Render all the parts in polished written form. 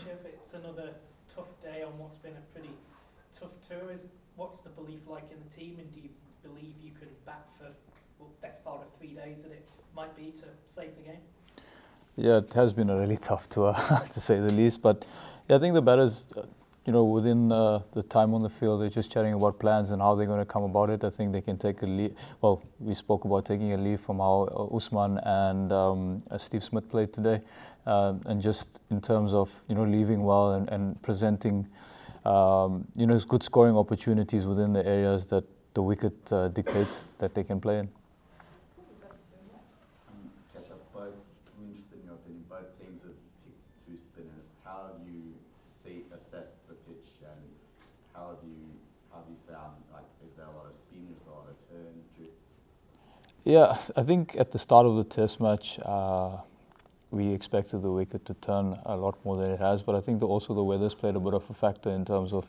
Keshav. It's another tough day on what's been a pretty tough tour. What's the belief like in the team, and do you believe you can bat for best part of 3 days that it might be to save the game? Yeah, it has been a really tough tour, to say the least. But yeah, I think the batters, within the time on the field, they're just chatting about plans and how they're going to come about it. I think they can take a lead. Well, we spoke about taking a lead from how Usman and Steve Smith played today. And just in terms of, leaving well and presenting, good scoring opportunities within the areas that the wicket dictates that they can play in. Keshav, I'm interested in your opinion. Both teams have picked two spinners. How do you assess the pitch, and how have you found, is there a lot of spin, is there a lot of turn, drift? Yeah, I think at the start of the test match, we expected the wicket to turn a lot more than it has, but I think also the weather's played a bit of a factor in terms of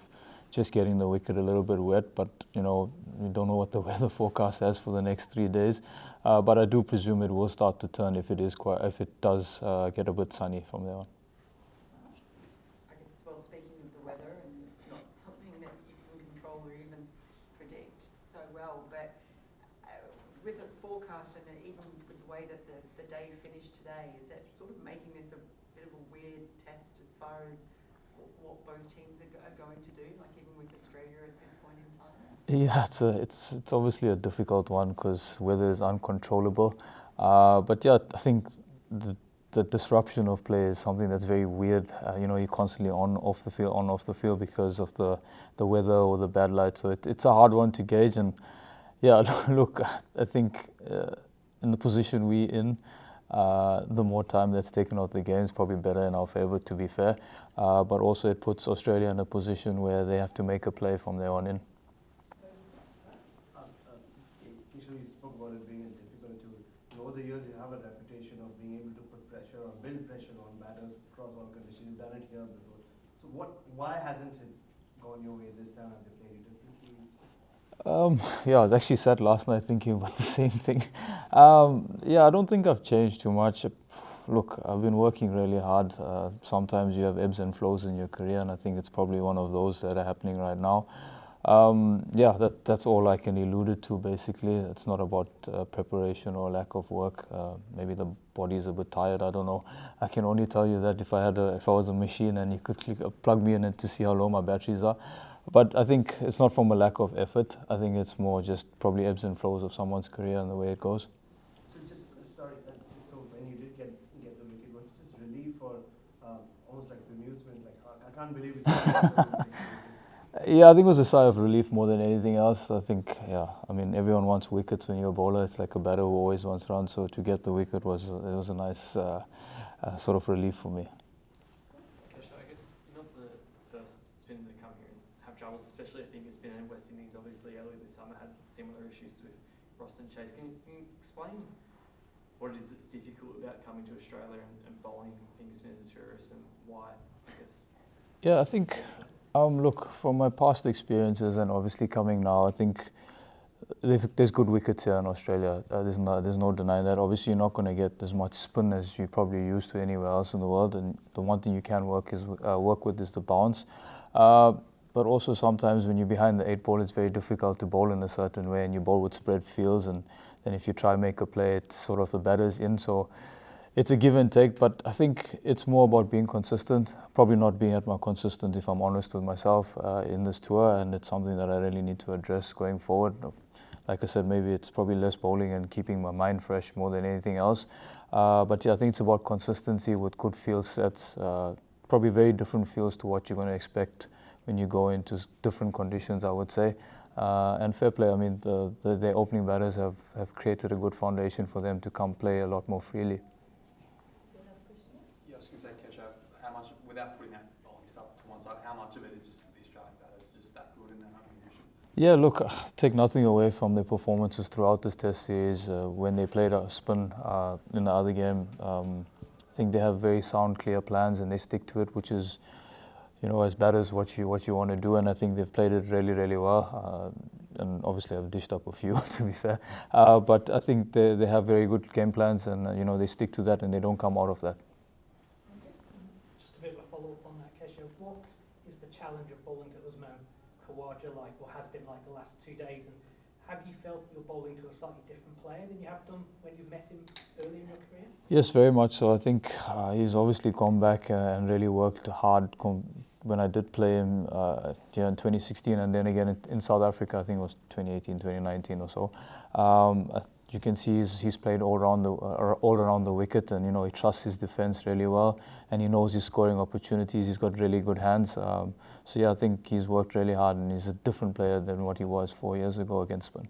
just getting the wicket a little bit wet, but we don't know what the weather forecast has for the next 3 days. But I do presume it will start to turn if it does get a bit sunny from there on. I guess, well, speaking of the weather, and it's not something that you can control or even predict so well, but with the forecast and even with the way that the day finished today, is that sort of making this a bit of a weird test as far as what both teams are going to do, like even with Australia at this point in time? Yeah, it's obviously a difficult one because weather is uncontrollable. But yeah, I think the disruption of play is something that's very weird. You're constantly on off the field because of the weather or the bad light. So it's a hard one to gauge. And yeah, look, I think in the position we're in, the more time that's taken out the game is probably better in our favour, to be fair. But also it puts Australia in a position where they have to make a play from there on in. Keshav, you spoke about it being a difficult tour. Over the years, you have a reputation of being able to put pressure or build pressure on batters across all conditions. You've done it here before. So why hasn't it gone your way this time? Have they played it differently? Yeah, I was actually sat last night thinking about the same thing. Yeah, I don't think I've changed too much. Look, I've been working really hard. Sometimes you have ebbs and flows in your career, and I think it's probably one of those that are happening right now. Yeah, that's all I can allude it to, basically. It's not about preparation or lack of work. Maybe the body's a bit tired, I don't know. I can only tell you that if I was a machine and you could plug me in to see how low my batteries are. But I think it's not from a lack of effort. I think it's more just probably ebbs and flows of someone's career and the way it goes. So so when you did get the wicket, was it just relief or almost like bemusement? Like, I can't believe it. Yeah, I think it was a sigh of relief more than anything else. I think, everyone wants wickets when you're a bowler. It's like a batter who always wants runs. So to get the wicket was a nice sort of relief for me. Keshav, I guess you're not the first spinner to come here and have troubles, especially a finger spinner. And West Indies obviously earlier this summer had similar issues with Ross and Chase. Can you explain what it is that's difficult about coming to Australia and bowling finger spinners as tourists, and why, I guess? Yeah, I think, look, from my past experiences and obviously coming now, I think there's good wickets here in Australia. There's no denying that. Obviously, you're not going to get as much spin as you probably used to anywhere else in the world. And the one thing you can work with is the bounce. But also sometimes when you're behind the 8 ball, it's very difficult to bowl in a certain way, and you bowl with spread fields. And then if you try and make a play, it's sort of the batter's in. So it's a give and take, but I think it's more about being consistent. Probably not being at my consistent, if I'm honest with myself, in this tour, and it's something that I really need to address going forward. Like I said, maybe it's probably less bowling and keeping my mind fresh more than anything else. But yeah, I think it's about consistency with good field sets. Probably very different fields to what you're going to expect when you go into different conditions, I would say. And fair play. I mean, the opening batters have created a good foundation for them to come play a lot more freely. Yeah, I was going to say, Keshav, how much, without putting that bowling stuff to one side, how much of it is just the Australian batters just that good in their own conditions? Yeah, look, take nothing away from their performances throughout this test series. When they played a spin in the other game, I think they have very sound, clear plans and they stick to it, which is, as batters, what you want to do. And I think they've played it really, really well. And obviously I've dished up a few, to be fair. But I think they have very good game plans and, they stick to that and they don't come out of that. Just a bit of a follow-up on that, Keshav. What is the challenge of bowling to Usman Khawaja like, or has been like the last 2 days? And have you felt you're bowling to a slightly different player than you have done when you met him early in your career? Yes, very much so. I think he's obviously come back and really worked hard when I did play him here in 2016 and then again in South Africa, I think it was 2018, 2019 or so. You can see he's played all around the wicket, and he trusts his defence really well, and he knows his scoring opportunities. He's got really good hands. So yeah, I think he's worked really hard, and he's a different player than what he was 4 years ago against spin.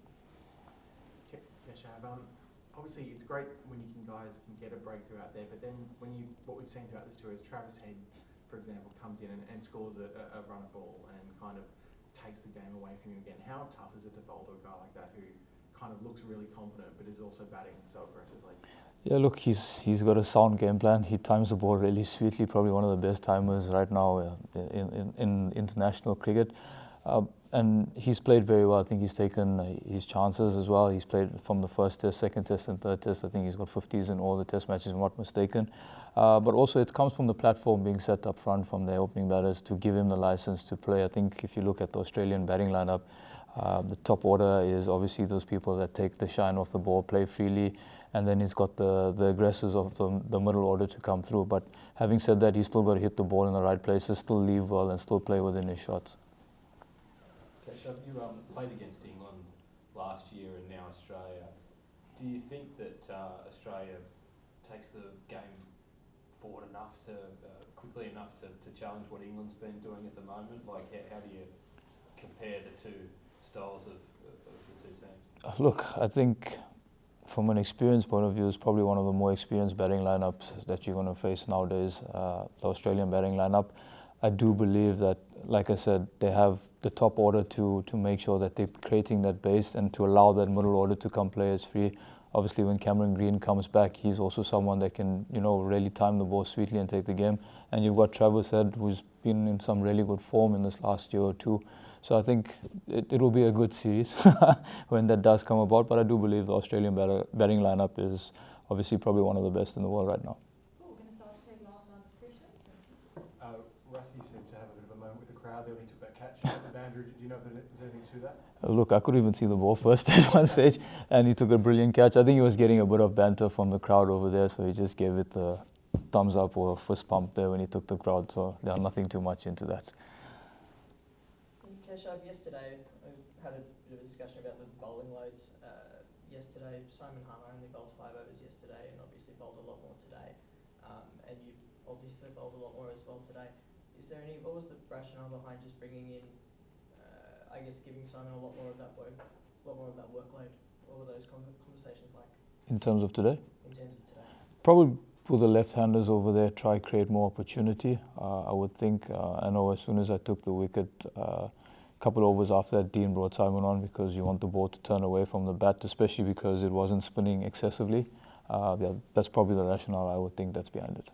Keshav, obviously it's great when guys can get a breakthrough out there, but then what we've seen throughout this tour is Travis Head, for example, comes in and scores a runner ball and kind of takes the game away from you again. How tough is it to bowl to a guy like that who kind of looks really confident but is also batting so aggressively? Yeah, look, he's got a sound game plan. He times the ball really sweetly, probably one of the best timers right now in international cricket. And he's played very well. I think he's taken his chances as well. He's played from the first test, second test and third test. I think he's got 50s in all the test matches, if I'm not mistaken. But also it comes from the platform being set up front from the opening batters to give him the license to play. I think if you look at the Australian batting lineup, the top order is obviously those people that take the shine off the ball, play freely, and then he's got the aggressors of the middle order to come through. But having said that, he's still got to hit the ball in the right places, still leave well and still play within his shots. Keshav, you played against England last year and now Australia. Do you think that Australia takes the game forward enough quickly enough to challenge what England's been doing at the moment? Like, how do you compare the two styles of the two teams? Look, I think from an experience point of view, it's probably one of the more experienced batting lineups that you're going to face nowadays, the Australian batting lineup. I do believe that, like I said, they have the top order to make sure that they're creating that base and to allow that middle order to come players free. Obviously, when Cameron Green comes back, he's also someone that can, really time the ball sweetly and take the game. And you've got Travis Head, who's been in some really good form in this last year or two. So I think it will be a good series when that does come about. But I do believe the Australian batting lineup is obviously probably one of the best in the world right now. Cool, we're going to start to take last round of questions. Rusty seemed to have a bit of a moment with the crowd there when he took that catch at the boundary. Do you know if there's anything to that? Look, I couldn't even see the ball first at one stage, and he took a brilliant catch. I think he was getting a bit of banter from the crowd over there, so he just gave it a thumbs up or a fist pump there when he took the crowd. So there's nothing too much into that. Keshav, yesterday we had a bit of a discussion about the bowling loads. Yesterday, Simon Harmer only bowled 5 overs yesterday and obviously bowled a lot more today. And you've obviously bowled a lot more as well today. What was the rationale behind just bringing in, giving Simon a lot more of that workload? What were those conversations like? In terms of today? In terms of today. Probably put the left-handers over there, try create more opportunity. I would think. I know as soon as I took the wicket, couple overs after that, Dean brought Simon on because you want the ball to turn away from the bat, especially because it wasn't spinning excessively. That's probably the rationale I would think that's behind it.